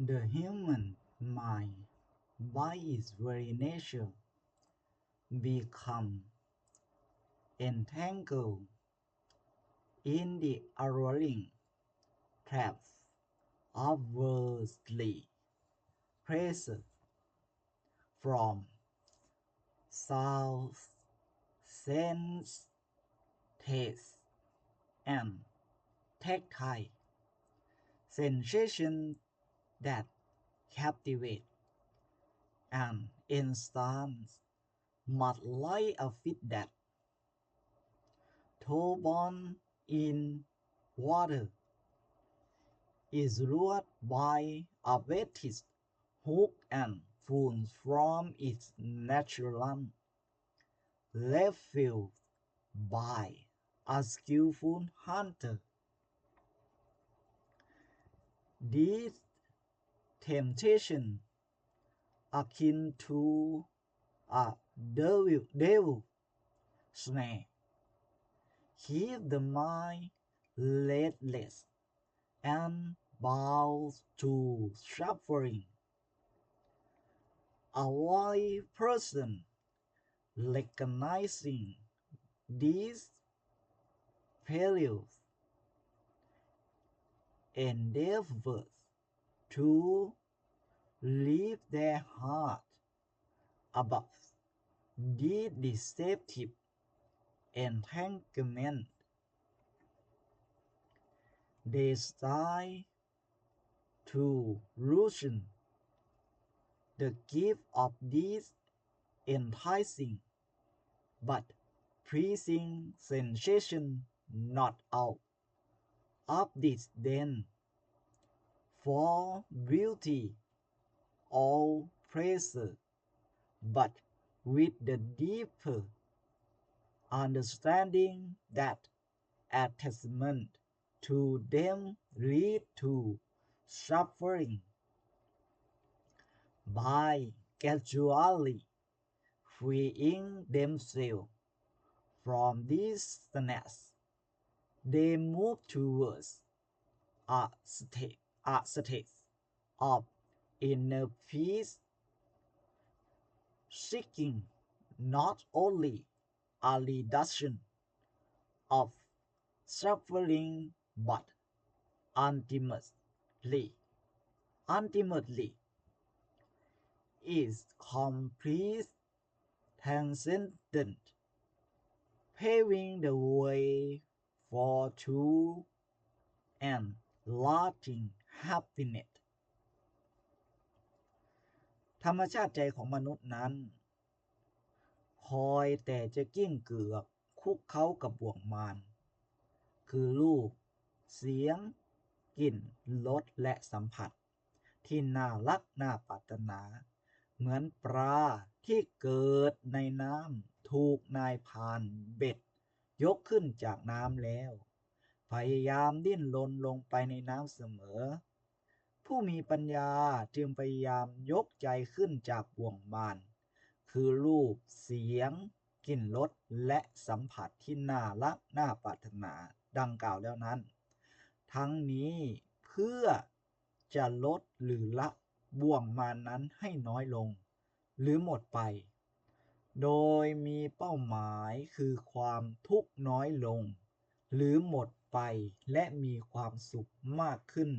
The human mind, by its very nature, become entangled in the alluring trap of worldly pleasure from sound, sense, taste, and tactile sensations that captivate and instance much like a fish that though born in water is lured by a baited hook and thrown from its natural refuge by a skillful hunter. This temptation, akin to a devil snare, keeps the mind restless and bound to suffering. A wise person, recognizing these perils, endeavors to lift their heart above this deceptive entanglement. They strive to loosen the grip of this enticing but pleasing sensation, not out of disdain for beauty or pleasure, but with the deeper understanding that attachment to them lead to suffering. By gradually freeing themselves from this snares, they move towards a state of inner peace, seeking not only a reduction of suffering but ultimately is complete transcendence, paving the way for true and lasting happiness. ธรรมชาติใจของมนุษย์นั้นคอยแต่จะกิ้งเกือกคุกเข้ากับบ่วงมารคือรูปเสียงกลิ่นรสและสัมผัสที่น่ารักน่าปรารถนาเหมือนปลาที่เกิดในน้ำถูกนายพรานเบ็ดยกขึ้นจากน้ำแล้วพยายามดิ้นรนลงไปในน้ำเสมอผู้มีปัญญาจึงพยายามยกใจขึ้นจากบ่วงมารคือรูปเสียงกลิ่นรสและสัมผัสที่น่ารักน่าปรารถนาดังกล่าวแล้วนั้นทั้งนี้เพื่อจะลดหรือละบ่วงมารนั้นให้น้อยลงหรือหมดไปโดยมีเป้าหมายคือความทุกข์น้อยลงหรือหมดไปและมีความสุขมากขึ้น